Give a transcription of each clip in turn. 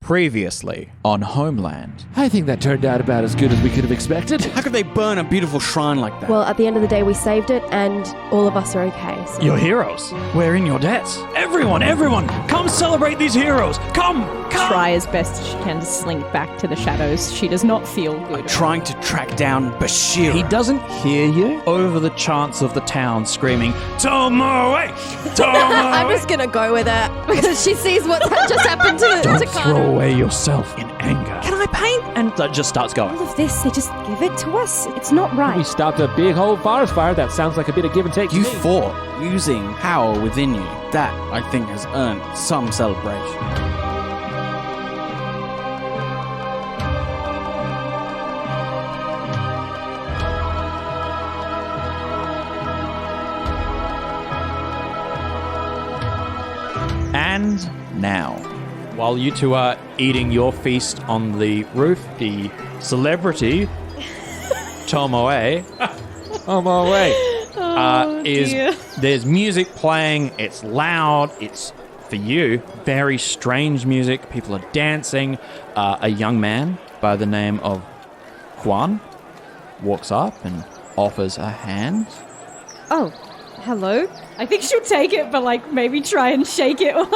Previously on Homeland. I think that turned out about as good as we could have expected. How could they burn a beautiful shrine like that? Well, at the end of the day, we saved it, and all of us are okay. So. You're heroes. We're in your debt. Everyone, come celebrate these heroes. Come. Try as best she can to slink back to the shadows. She does not feel good. I'm trying to track down Bashir. He doesn't hear you over the chants of the town screaming, Tomoe! Tomoe! I'm just going to go with it because she sees what just happened to Don't Kana. throw away yourself in anger. Can I paint? And that just starts going. All of this, they just give it to us. It's not right. We stopped a big old forest fire. That sounds like a bit of give and take. You fought using power within you. That, I think, has earned some celebration. And now, While you two are eating your feast on the roof, the celebrity, Tomoe, there's music playing, it's loud, it's, for you, very strange music, people are dancing. A young man by the name of Juan walks up and offers a hand. Oh, hello. I think she'll take it, but maybe try and shake it. Or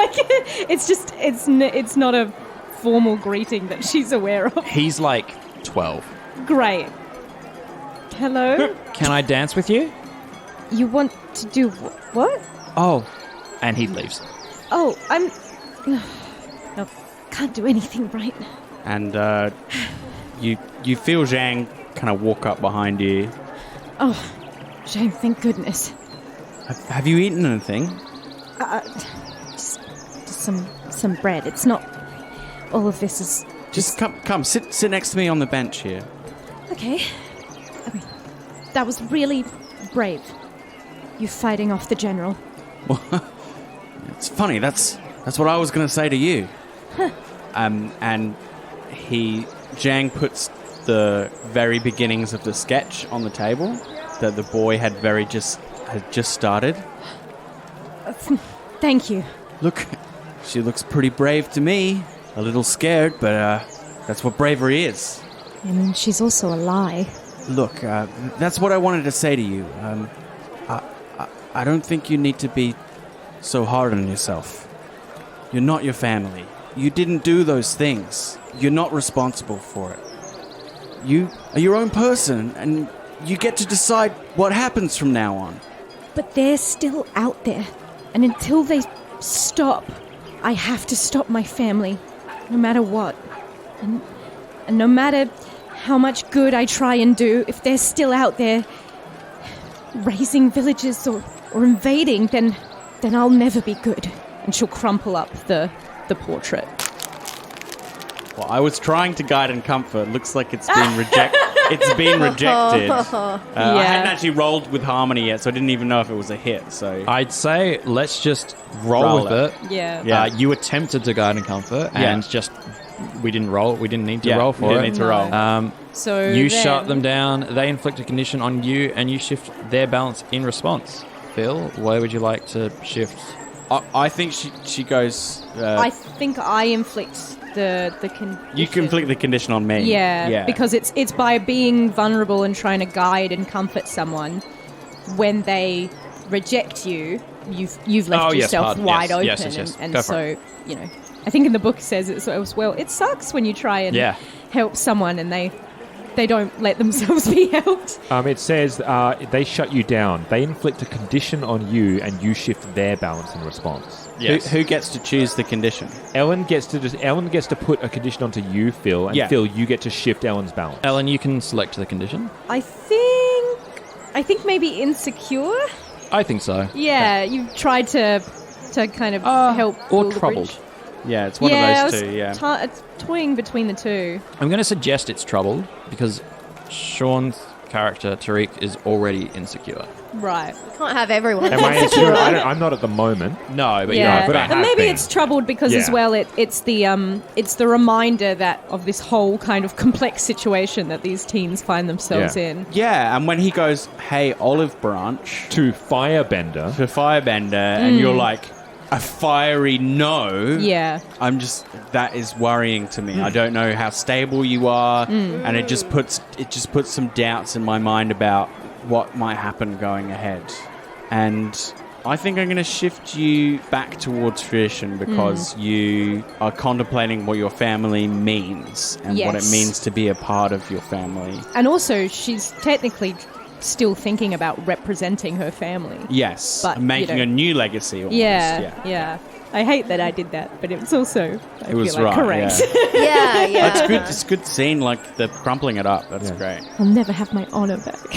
it's not a formal greeting that she's aware of. He's 12. Great. Hello. Can I dance with you? You want to do what? Oh, and he leaves. Oh, I'm. No, can't do anything right now. And you feel Zhang kind of walk up behind you. Oh, Jane, thank goodness. Have you eaten anything? Just some bread. It's not. All of this is. Just come, sit next to me on the bench here. Okay. I mean, that was really brave. You fighting off the general. It's funny. That's what I was going to say to you. Huh. And Zhang puts the very beginnings of the sketch on the table that the boy had just started. Thank you. Look, she looks pretty brave to me. A little scared, but that's what bravery is. I mean, she's also a lie. Look, that's what I wanted to say to you. I don't think you need to be so hard on yourself. You're not your family. You didn't do those things. You're not responsible for it. You are your own person, and you get to decide what happens from now on. But they're still out there. And until they stop, I have to stop my family. No matter what. And no matter how much good I try and do, if they're still out there raising villages or invading, then I'll never be good. And she'll crumple up the portrait. Well, I was trying to guide and comfort. Looks like it's been rejected. It's been rejected. I hadn't actually rolled with Harmony yet, so I didn't even know if it was a hit. So I'd say let's just roll with it. Yeah. You attempted to guide and comfort, and we didn't roll. We didn't need to roll for it. Didn't need to roll. So you then... shut them down. They inflict a condition on you, and you shift their balance in response. Phil, where would you like to shift? I think she goes... I think I inflict the condition. You can inflict the condition on me. Yeah, because it's by being vulnerable and trying to guide and comfort someone. When they reject you, you've left yourself wide open. Yes. And so, I think in the book it says as well, it sucks when you try and help someone and they don't let themselves be helped. It says they shut you down. They inflict a condition on you, and you shift their balance in response. Yes. Who gets to choose the condition? Ellen gets to put a condition onto you, Phil, and Phil, you get to shift Ellen's balance. Ellen, you can select the condition. I think maybe insecure. I think so. Yeah, you've tried to kind of help or build troubled. a bridge. Yeah, it's one of those two. Yeah, it's toying between the two. I'm going to suggest it's troubled because Sean's character Tariq is already insecure. Right. You can't have everyone. Am I insecure? I'm not at the moment. No, but yeah, but I have maybe been. it's troubled because as well it's the reminder that of this whole kind of complex situation that these teens find themselves in. Yeah, and when he goes, "Hey, Olive Branch," to Firebender, and you're like, a fiery no. Yeah. That is worrying to me. I don't know how stable you are, and it just puts some doubts in my mind about what might happen going ahead. And I think I'm going to shift you back towards tradition because you are contemplating what your family means and what it Yes. means to be a part of your family. And also, she's technically still thinking about representing her family. Yes, But, making you a know- new legacy. Almost. Yeah. I hate that I did that, but it was also It was feel like right. correct. Yeah. Yeah. That's good. It's good seeing like the crumpling it up. That's great. I'll never have my honor back.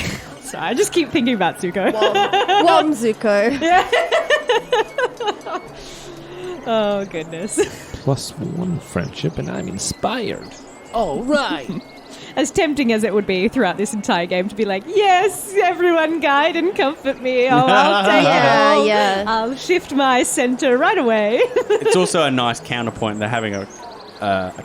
Sorry, I just keep thinking about Zuko. Wom Zuko. Oh goodness. +1 friendship, and I'm inspired. All right. As tempting as it would be throughout this entire game to be like, yes, everyone guide and comfort me. Oh, I'll take it all. Yeah. I'll shift my center right away. It's also a nice counterpoint. They're having a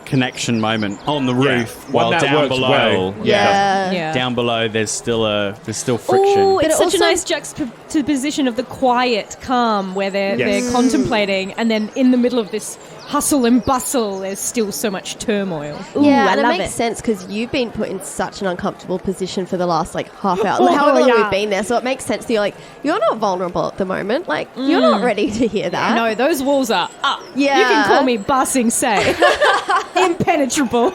connection moment on the roof One while that down works below. well. Yeah. Down below, there's still friction. Oh, But it's it such also- a nice juxtaposition of the quiet calm where they're Yes. contemplating, and then in the middle of this hustle and bustle, there's still so much turmoil. Ooh, Yeah, I and it love makes it. sense because you've been put in such an uncomfortable position for the last half hour, however long yeah. we've been there. So it makes sense that you're not vulnerable at the moment. You're not ready to hear that. No, those walls are up. Yeah. You can call me Ba Say. Impenetrable.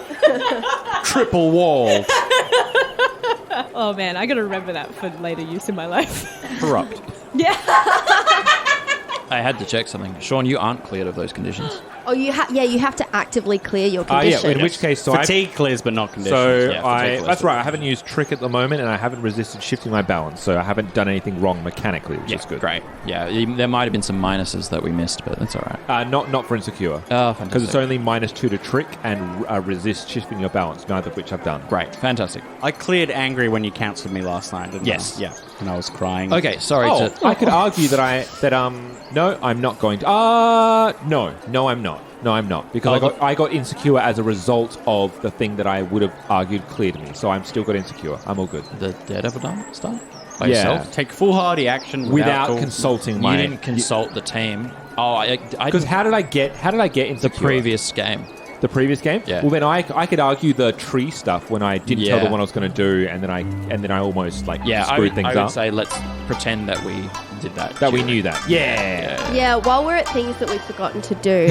Triple wall. Oh man, I gotta remember that for later use in my life. Corrupt. Yeah. I had to check something. Sean, you aren't cleared of those conditions. Oh, you have to actively clear your Yeah, condition. in which case, Fatigue clears, but not conditions. So Yeah, fatigue that's right. I haven't used trick at the moment, and I haven't resisted shifting my balance. So I haven't done anything wrong mechanically, which is good. Great. Yeah, there might have been some minuses that we missed, but that's all right. Not for insecure. Oh, fantastic. Because it's only -2 to trick and resist shifting your balance, neither of which I've done. Great. Fantastic. I cleared angry when you counselled me last night, didn't Yes. I? Yeah. And I was crying. Okay, sorry to... I could argue no, I'm not going to. No, I'm not. No, I'm not, because I got insecure as a result of the thing that I would have argued cleared me. So I'm still got insecure. I'm all good. The Daredevil stuff? By Yeah. yourself? Take foolhardy action Without consulting my. You didn't consult the team. Oh, I Because how did I get insecure? the previous game. The previous game? Yeah. Well, then I could argue the tree stuff when I didn't tell Yeah. them what I was going to do, and then I almost screwed things I would up. say let's pretend that we did that. That we during- knew that. Yeah. Yeah, while we're at things that we've forgotten to do,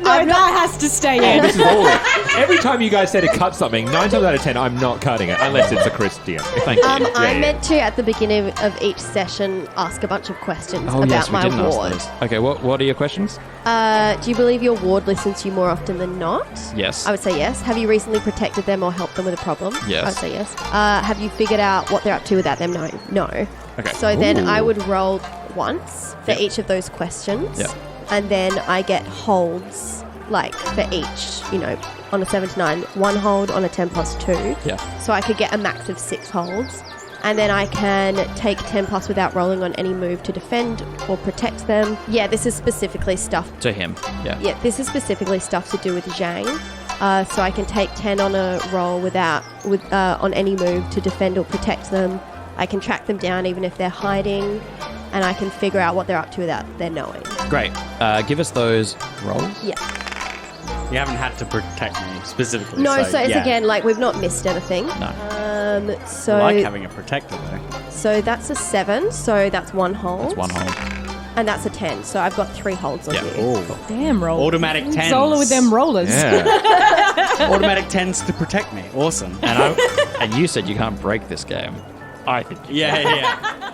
No, that has to stay in. This is all. Every time you guys say to cut something, 9 times out of 10, I'm not cutting it unless it's a Christian. Thank you. I meant to at the beginning of each session ask a bunch of questions Oh, about yes, we my didn't ask ward. those. Okay, what are your questions? Do you believe your ward listens to you more often than not? Yes. I would say yes. Have you recently protected them or helped them with a problem? Yes. I would say yes. Have you figured out what they're up to without them knowing? No. Okay. So then Ooh. I would roll once for each of those questions. Yep. And then I get holds, for each, on a 7 to 9, 1 hold on a 10 plus 2. Yeah. So I could get a max of 6 holds. And then I can take 10 plus without rolling on any move to defend or protect them. Yeah, this is specifically stuff. To him. Yeah. Yeah, this is specifically stuff to do with Zhang. So I can take 10 on a roll on any move to defend or protect them. I can track them down even if they're hiding. And I can figure out what they're up to without their knowing. Great. Give us those rolls. Yeah. You haven't had to protect me specifically. No, so it's yeah. again, we've not missed anything. No. So I like having a protector, though. So that's a 7, so that's 1 hold. That's 1 hold. And that's a 10, so I've got 3 holds on Yeah. you. Damn, roll. Automatic 10s. Zola with them rollers. Automatic 10s to protect me. Awesome. And you said you can't break this game. I think you Yeah.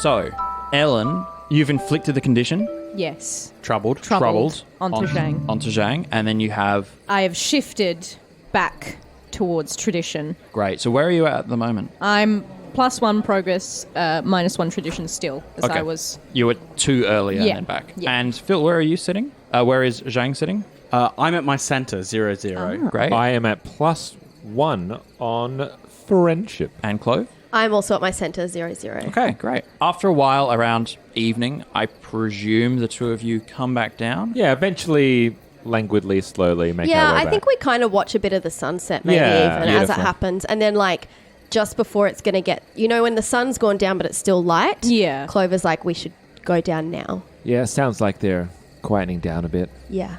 So, Ellen, you've inflicted the condition. Yes. Troubled. Onto Zhang. Onto Zhang. And then you have... I have shifted back towards tradition. Great. So where are you at the moment? I'm +1 progress, -1 tradition still, as Okay. I was. You were 2 earlier Yeah. and then back. Yeah. And Phil, where are you sitting? Where is Zhang sitting? I'm at my center, 0-0. Great. I am at +1 on friendship. And Clove? I'm also at my center, 0-0. Okay, great. After a while, around evening, I presume the two of you come back down? Yeah, eventually languidly, slowly make our Yeah, way I back. think we kind of watch a bit of the sunset maybe Yeah, even as it beautiful. happens. And then like just before it's going to get, when the sun's gone down but it's still light. Yeah. Clover's like, we should go down now. Yeah, sounds like they're quietening down a bit. Yeah.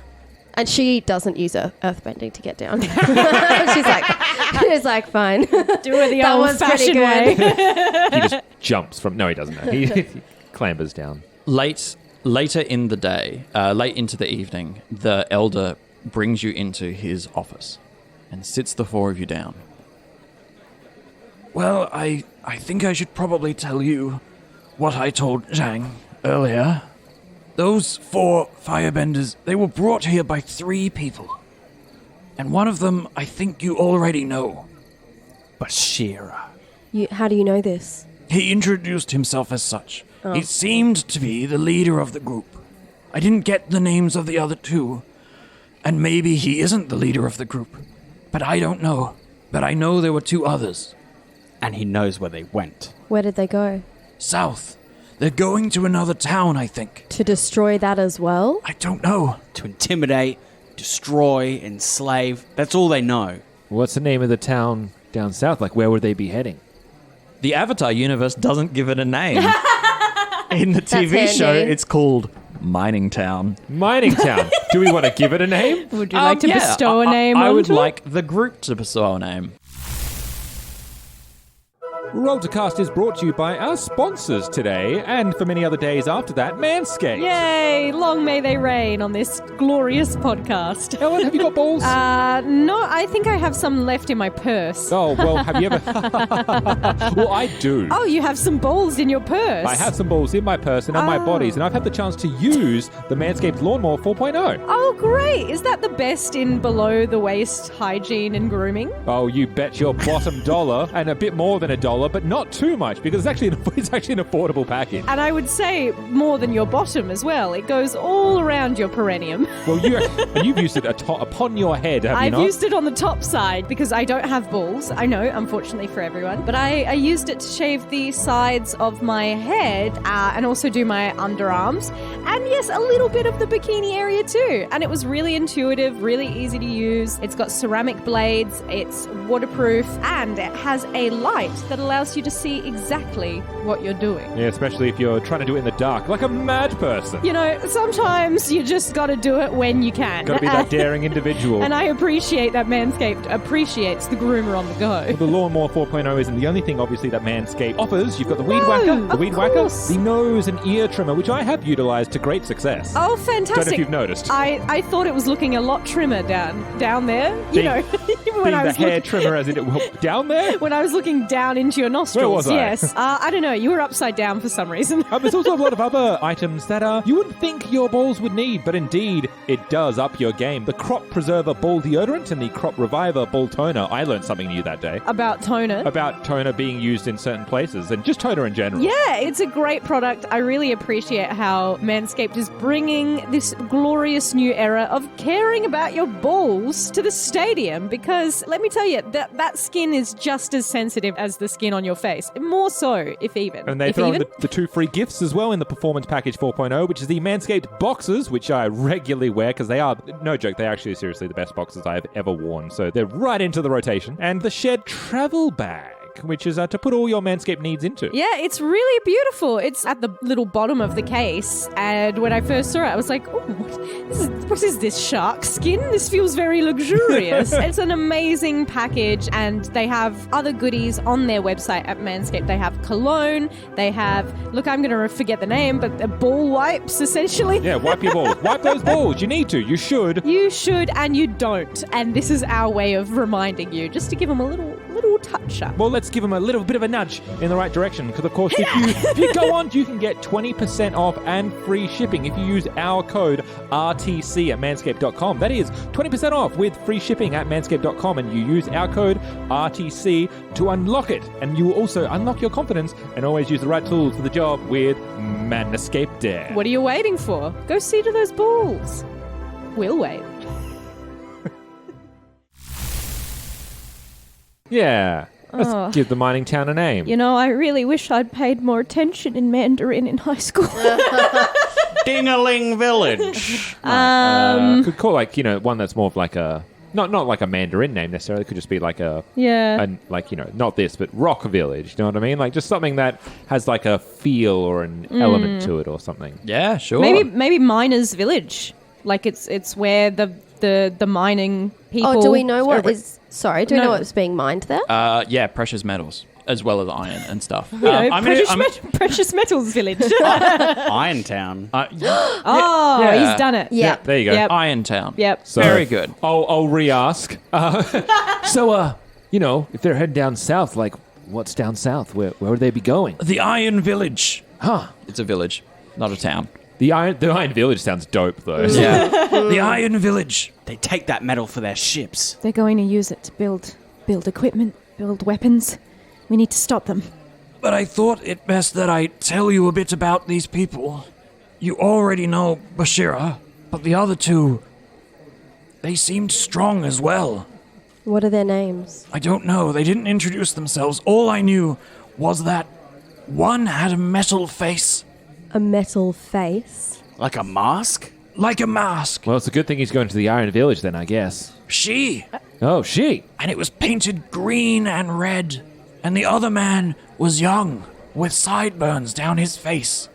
And she doesn't use earthbending to get down. she's like, fine. Do it the That was pretty old-fashioned way. He just jumps from... No, he doesn't. No. He clambers down. Later in the day, late into the evening, the elder brings you into his office and sits the four of you down. Well, I think I should probably tell you what I told Zhang earlier. Those 4 firebenders, they were brought here by 3 people. And one of them, I think you already know. Bashira. How do you know this? He introduced himself as such. He seemed to be the leader of the group. I didn't get the names of the other 2. And maybe he isn't the leader of the group. But I don't know. But I know there were 2 others. And he knows where they went. Where did they go? South. They're going to another town, I think. To destroy that as well? I don't know. To intimidate, destroy, enslave. That's all they know. What's the name of the town down south? Like, where would they be heading? The Avatar universe doesn't give it a name. In the TV That's show, handy. it's called Mining Town. Mining town. Do we want to give it a name? Would you like to Yeah, bestow a name I would onto it? like the group to bestow a name. Roll to Cast is brought to you by our sponsors today, and for many other days after that, Manscaped. Yay! Long may they reign on this glorious podcast. Ellen, have you got balls? No, I think I have some left in my purse. Oh, well, have you ever... Well, I do. Oh, you have some balls in your purse. I have some balls in my purse and on my bodies, and I've had the chance to use the Manscaped Lawnmower 4.0. Oh, great. Is that the best in below-the-waist hygiene and grooming? Oh, you bet your bottom dollar, and a bit more than a dollar, but not too much, because it's actually an affordable package. And I would say more than your bottom as well. It goes all around your perineum. Well, you've used it upon your head, have you I've not? used it on the top side because I don't have balls. I know, unfortunately for everyone. But I used it to shave the sides of my head and also do my underarms. And yes, a little bit of the bikini area too. And it was really intuitive, really easy to use. It's got ceramic blades, it's waterproof, and it has a light that allows you to see exactly what you're doing. Yeah, especially if you're trying to do it in the dark, like a mad person. You know, sometimes you just got to do it when you can. Got to be that daring individual. And I appreciate that Manscaped appreciates the groomer on the go. The Lawnmower 4.0 isn't the only thing, obviously, that Manscaped offers. You've got the Weed Whacker, of course. the nose and ear trimmer, which I have utilized to great success. Oh, Don't know fantastic. if you've noticed. I thought it was looking a lot trimmer down there. You Being- know, Being when I the was hair looking, trimmer as it down there. when I was looking down into your nostrils. Where was I? Yes. I don't know. You were upside down for some reason. There's also a lot of other items that you wouldn't think your balls would need, but indeed, it does up your game. The Crop Preserver Ball Deodorant and the Crop Reviver Ball Toner. I learned something new that day. About toner. About toner being used in certain places, and just toner in general. Yeah, it's a great product. I really appreciate how Manscaped is bringing this glorious new era of caring about your balls to the stadium, because let me tell you, that skin is just as sensitive as the skin on your face. More so, if even. And they throw in the 2 free gifts as well in the Performance Package 4.0, which is the Manscaped boxers, which I regularly wear because they are, no joke, they're actually seriously the best boxers I have ever worn. So they're right into the rotation. And the Shed travel bag, which is to put all your Manscaped needs into. Yeah, it's really beautiful. It's at the little bottom of the case, and when I first saw it, I was like, "Oh, what is this shark skin? This feels very luxurious." It's an amazing package, and they have other goodies on their website at Manscaped. They have cologne. They have, look, I'm going to forget the name, but ball wipes, essentially. Yeah, wipe your balls. Wipe those balls. You need to. You should. You should, and you don't. And this is our way of reminding you, just to give them a little touch up. Well, let's give them a little bit of a nudge in the right direction, because, of course, if you go on, you can get 20% off and free shipping if you use our code RTC at manscaped.com. That is 20% off with free shipping at manscaped.com, and you use our code RTC to unlock it. And you will also unlock your confidence and always use the right tools for the job with Manscaped. What are you waiting for? Go see to those balls. We'll wait. Yeah. Let's give the mining town a name. You know, I really wish I'd paid more attention in Mandarin in high school. Dingaling Village. Could call one that's more of like a not like a Mandarin name necessarily. It could just be like not this, but Rock Village. You know what I mean? Like just something that has like a feel or an element to it or something. Yeah, sure. Maybe Miners Village. Like it's where the mining people. Oh, do we know what is? Sorry, do we No. know what's being mined there? Yeah, precious metals as well as iron and stuff. You know, I'm Precious Metals Village. Irontown. He's done it. Yeah. There you go. Yep. Irontown. Yep. So, Very good. I'll re-ask. If they're heading down south, like what's down south? Where would they be going? The Iron Village. Huh? It's a village, not a town. The Iron Village sounds dope though. Yeah. The Iron Village. They take that metal for their ships. They're going to use it to build equipment, build weapons. We need to stop them. But I thought it best that I tell you a bit about these people. You already know Bashira, but the other two, they seemed strong as well. What are their names? I don't know. They didn't introduce themselves. All I knew was that one had a metal face, A metal face. Like a mask? like a mask. Well, it's a good thing he's going to the Iron Village then, I guess. She, Oh, she. and it was painted green and red. And the other man was young, with sideburns down his face,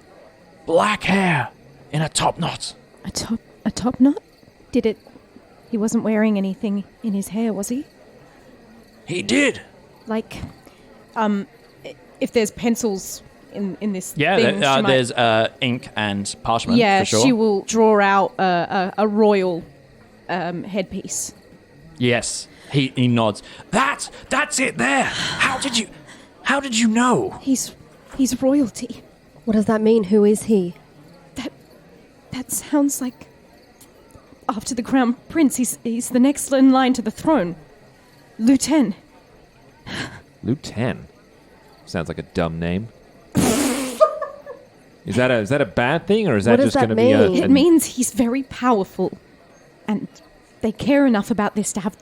black hair in a top knot. A top knot? He wasn't wearing anything in his hair, was he? He did. Like, if there's pencils in this Yeah, thing, she might- there's ink and parchment, yeah, for sure. she will draw out a royal headpiece. Yes. He nods. That's it there. How did you know? He's royalty. What does that mean? Who is he? That sounds like after the crown prince, he's the next in line to the throne. Lieutenant. Lieutenant. Sounds like a dumb name. Is that a bad thing, or is What that does just that going to be a? mean? It means he's very powerful, and they care enough about this to have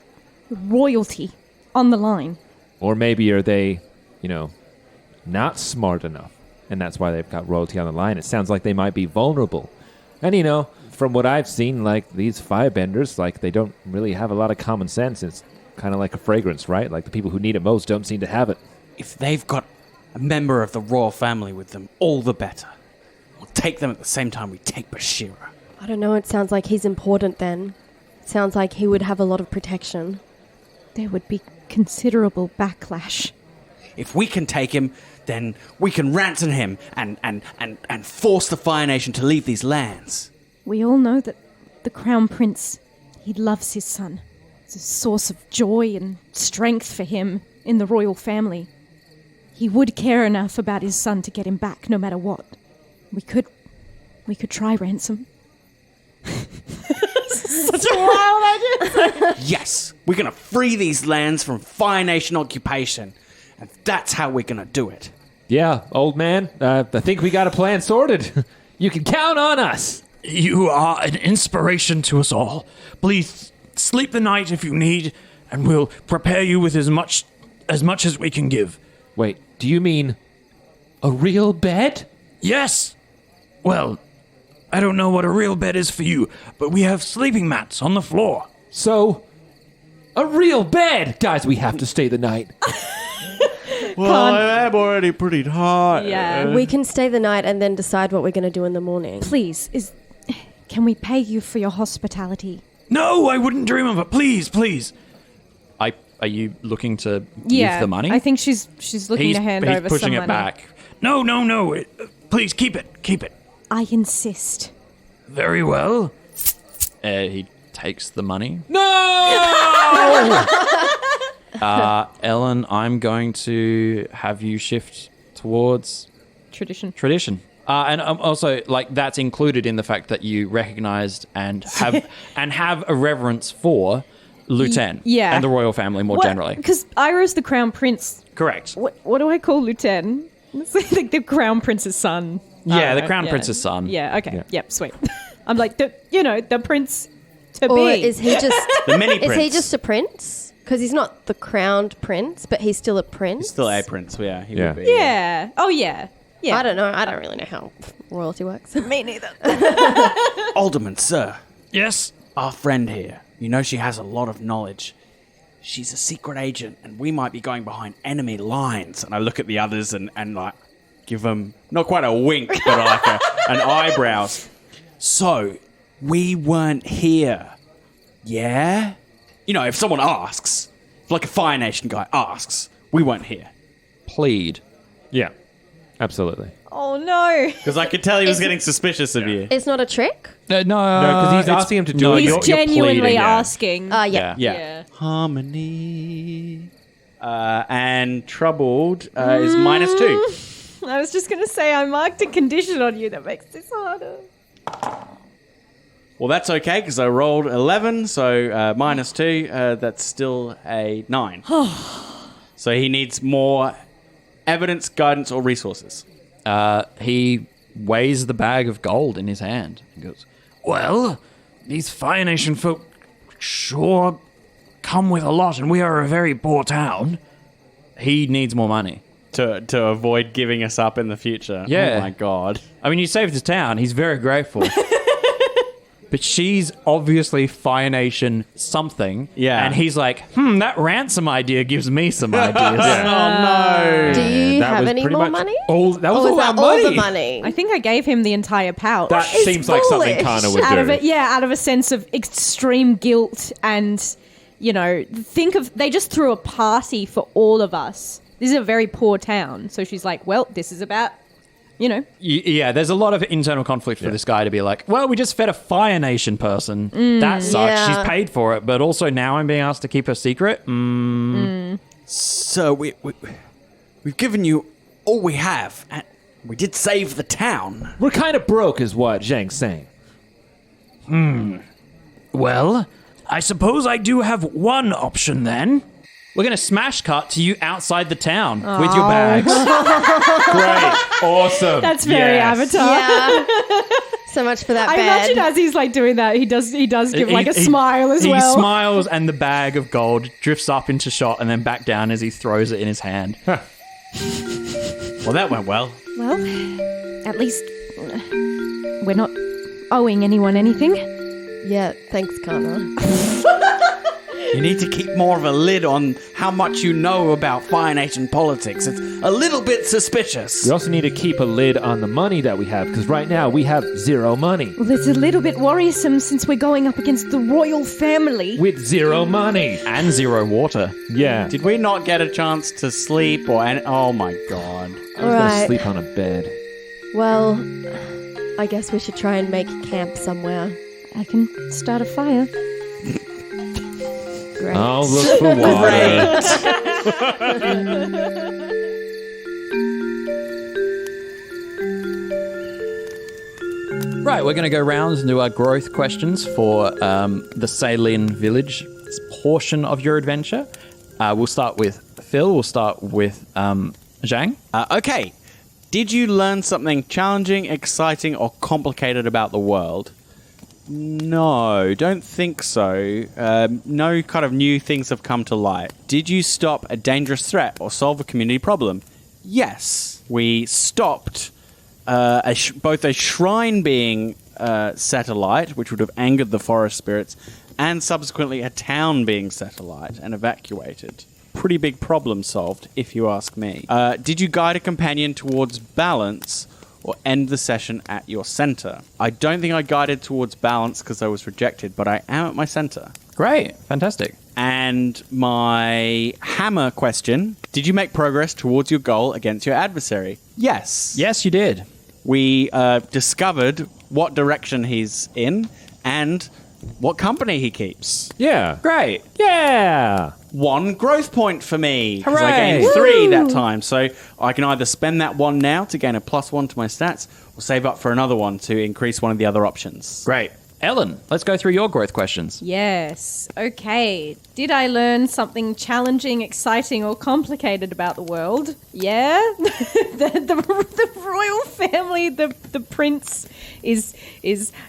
royalty on the line. Or maybe are they, not smart enough, and that's why they've got royalty on the line. It sounds like they might be vulnerable. And from what I've seen, like these firebenders, like they don't really have a lot of common sense. It's kind of like a fragrance, right? Like the people who need it most don't seem to have it. If they've got a member of the royal family with them, all the better. We'll take them at the same time we take Bashira. I don't know. It sounds like he's important then. Sounds like he would have a lot of protection. There would be considerable backlash. If we can take him, then we can ransom him and force the Fire Nation to leave these lands. We all know that the crown prince, he loves his son. It's a source of joy and strength for him in the royal family. He would care enough about his son to get him back no matter what. We could try ransom. Such a wild idea. Yes, we're going to free these lands from Fire Nation occupation. And that's how we're going to do it. Yeah, old man, I think we got a plan sorted. You can count on us. You are an inspiration to us all. Please sleep the night if you need, and we'll prepare you with as much as we can give. Wait, do you mean a real bed? Yes. Well, I don't know what a real bed is for you, but we have sleeping mats on the floor. So, a real bed! Guys, we have to stay the night. Well, I'm already pretty hot. Yeah. We can stay the night and then decide what we're going to do in the morning. Please, can we pay you for your hospitality? No, I wouldn't dream of it. Please, please. Are you looking to give the money? I think she's looking to hand over pushing some it money. back. No. Please keep it. Keep it. I insist. Very well. He takes the money. No! Ellen, I'm going to have you shift towards tradition. And also, like, that's included in the fact that you recognized and have a reverence for Lieutenant and the royal family more generally. Because Ira's the crown prince. Correct. What do I call Lieutenant? It's like the crown prince's son. Yeah, the crown prince's son. Yeah, okay. Yeah. Yep, sweet. I'm like, the prince to Or be. is he just The mini is he prince. just a prince? Because he's not the crowned prince, but he's still a prince. He's still a prince, yeah. He Yeah. would be. Yeah. Oh, yeah. Yeah. I don't know. I don't really know how royalty works. Me neither. Alderman, sir, Yes? our friend here, you know she has a lot of knowledge. She's a secret agent, and we might be going behind enemy lines. And I look at the others and like, give them, not quite a wink, but like an eyebrows. So, we weren't here. Yeah? You know, if someone asks, if like a Fire Nation guy asks, we weren't here. Plead. Yeah, absolutely. Oh no. Because I could tell he was getting suspicious of you. It's not a trick? No, No, because he's it's- asking him to do no, it. He's you're genuinely pleading. asking. Yeah. Yeah. Yeah. Harmony. And Troubled is -2. I was just going to say I marked a condition on you that makes this harder. Well, that's okay, because I rolled 11, so -2, that's still a 9. So he needs more evidence, guidance, or resources. He weighs the bag of gold in his hand and goes, Well, these Fire Nation folk sure come with a lot, and we are a very poor town. he needs more money. To avoid giving us up in the future. Yeah. Oh, my God. I mean, you saved the town. He's very grateful. But she's obviously Fire Nation something. Yeah. And he's like, that ransom idea gives me some ideas. Oh, no. Do you that have was any pretty more much money? All, that was Or all is our that all money. the money? I think I gave him the entire pouch. That seems like something foolish. Kana would out do. of it, yeah, out of a sense of extreme guilt and, you know, they just threw a party for all of us. This is a very poor town. So she's like, well, this is about, you know. Yeah, there's a lot of internal conflict for this guy to be like, well, we just fed a Fire Nation person. That sucks. yeah. She's paid for it. But also now I'm being asked to keep her secret. So we've given you all we have, and we did save the town. We're kind of broke, is what Zhang's saying. Well, I suppose I do have one option then. We're going to smash cut to you outside the town with your bags. Great. Awesome. That's very Yes. Avatar. Yeah. So much for that I bed. imagine as he's like doing that, he does give like a He- smile as he well. He smiles and the bag of gold drifts up into shot and then back down as he throws it in his hand. Well, that went well. Well, at least we're not owing anyone anything. Yeah, thanks, Kana. You need to keep more of a lid on how much you know about Fire Nation politics. It's a little bit suspicious. We also need to keep a lid on the money that we have, because right now we have 0 money. Well, it's a little bit worrisome since we're going up against the royal family. With 0 money. And 0 water. Yeah. Did we not get a chance to sleep or oh my God. I was going to Alright. sleep on a bed. Well, I guess we should try and make camp somewhere. I can start a fire. Great. I'll look for water. Right, we're going to go round and do our growth questions for the Salin village portion of your adventure. We'll start with Phil. We'll start with Zhang. Okay. Did you learn something challenging, exciting, or complicated about the world? No, don't think so. No kind of new things have come to light. Did you stop a dangerous threat or solve a community problem? Yes. We stopped both a shrine being set alight, which would have angered the forest spirits, and subsequently a town being set alight and evacuated. Pretty big problem solved, if you ask me. Did you guide a companion towards balance or end the session at your center? I don't think I guided towards balance because I was rejected, but I am at my center. Great, fantastic. And my hammer question, did you make progress towards your goal against your adversary? Yes. Yes, you did. We discovered what direction he's in and what company he keeps. Yeah. Great. Yeah. 1 growth point for me. 'Cause I Hooray. gained 3 that time. So I can either spend that 1 now to gain a +1 to my stats or save up for another one to increase one of the other options. Great. Ellen, let's go through your growth questions. Yes. Okay. Did I learn something challenging, exciting, or complicated about the world? Yeah. the royal family, the prince, is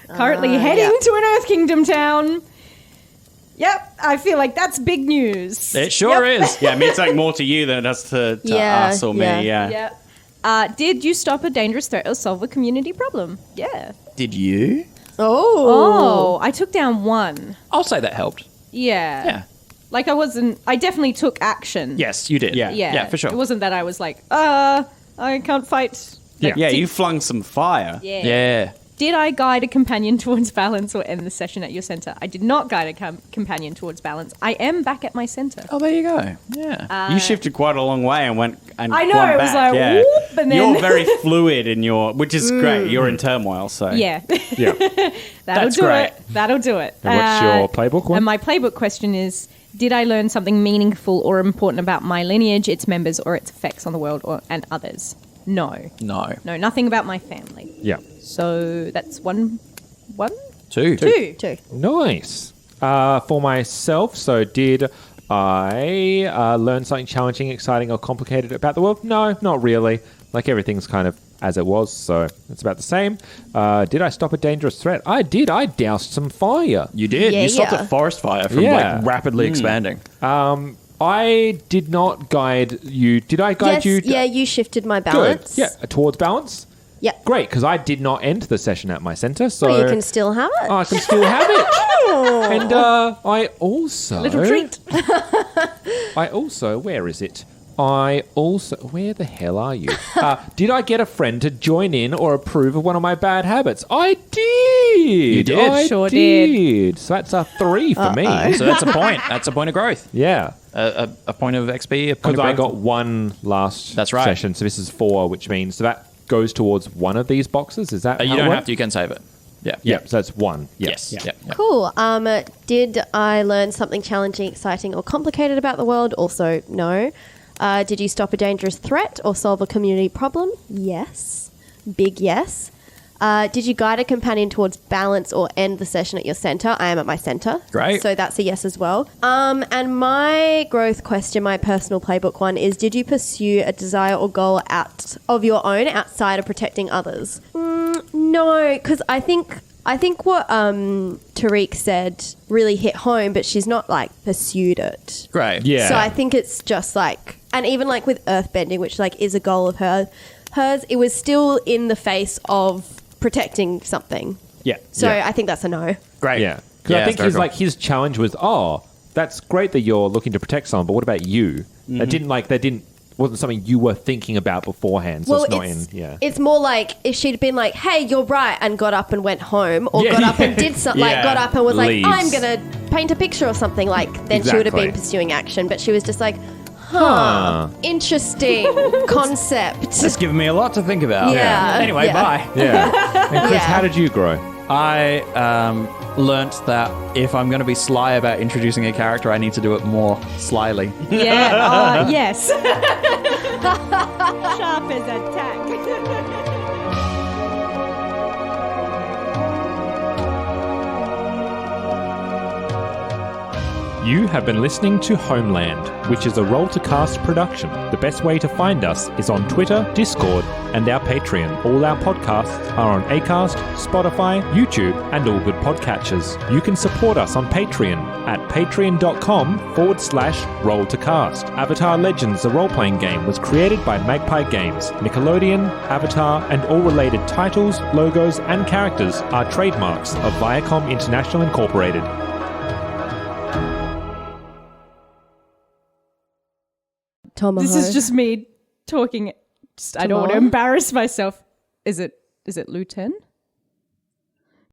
currently heading to an Earth Kingdom town. Yep. I feel like that's big news. It sure Yep. is. Yeah, it means like more to you than it does to Yeah, us or me. yeah. Yeah. Yep. Did you stop a dangerous threat or solve a community problem? Yeah. Did you? Oh, I took down one. I'll say that helped. Yeah. Yeah. Like I definitely took action. Yes, you did. Yeah. Yeah. for sure. It wasn't that I was like, I can't fight. Yeah. Yeah, you flung some fire. Yeah. Yeah. Did I guide a companion towards balance or end the session at your center? I did not guide a companion towards balance. I am back at my center. Oh, there you go. Yeah. You shifted quite a long way and went and I know, won it was back, like, yeah. whoop, and then- You're very fluid in your, which is great. You're in turmoil, so Yeah. Yeah. That'll That's do great. it. That'll do it. And what's your playbook one? And my playbook question is, did I learn something meaningful or important about my lineage, its members, or its effects on the world and others? No. No. No, nothing about my family. Yeah. So that's one. Two. Two. Nice. For myself, so did I learn something challenging, exciting, or complicated about the world? No, not really. Like everything's kind of as it was, so it's about the same. Did I stop a dangerous threat? I did. I doused some fire. You did. Yeah, you stopped yeah. a forest fire from Yeah. like rapidly expanding. I did not guide you. Did I guide Yes, you? yeah, you shifted my Good. balance. Yeah, towards balance. Yeah. Great, because I did not end the session at my center, so Well, you can still have it. I can still have it. And I also Little treat. where is it? Where the hell are you? Did I get a friend to join in or approve of one of my bad habits? I did. You did. I Sure did. So that's a 3 for me. So that's a point. That's a point of growth. Yeah. A point of XP. A point Because of I growth. got 1 last That's right. session, so this is 4, which means that goes towards one of these boxes. Is that You how don't it have works? to. You can save it. Yeah. Yeah, so that's 1. Yes. Yes. Yeah. Yeah. Cool. Did I learn something challenging, exciting, or complicated about the world? Also, no. Did you stop a dangerous threat or solve a community problem? Yes. Big yes. Did you guide a companion towards balance or end the session at your center? I am at my center. Great. So that's a yes as well. And my growth question, my personal playbook one, is did you pursue a desire or goal of your own outside of protecting others? No, because I think what Tariq said really hit home, but she's not like pursued it. Great. Yeah. So I think it's just like, and even like with earthbending, which like is a goal of hers, it was still in the face of protecting something. Yeah. So Yeah. I think that's a no. Great. Yeah. Because I think very cool. his challenge was, that's great that you're looking to protect someone, but what about you? That wasn't something you were thinking about beforehand. So it's not it's more like if she'd been like, "Hey, you're right," and got up and went home, or Yeah, got up yeah. and did something, like Yeah. got up and was Leaves. like, "I'm gonna paint a picture" or something. Like then she would have been Exactly. pursuing action, but she was just like, "Huh, interesting concept." It's given me a lot to think about. Yeah. Anyway, Yeah. bye. Yeah. And Chris, Yeah. how did you grow? I learnt that if I'm going to be sly about introducing a character, I need to do it more slyly. Yeah. Yes. Sharp as a tack. You have been listening to Homeland, which is a roll-to-cast production. The best way to find us is on Twitter, Discord, and our Patreon. All our podcasts are on Acast, Spotify, YouTube, and all good podcatchers. You can support us on Patreon at patreon.com/roll-to-cast. Avatar Legends, the role-playing game, was created by Magpie Games. Nickelodeon, Avatar, and all related titles, logos, and characters are trademarks of Viacom International Incorporated. Tomahawk. This is just me talking. I don't want to embarrass myself. Is it Lu 10?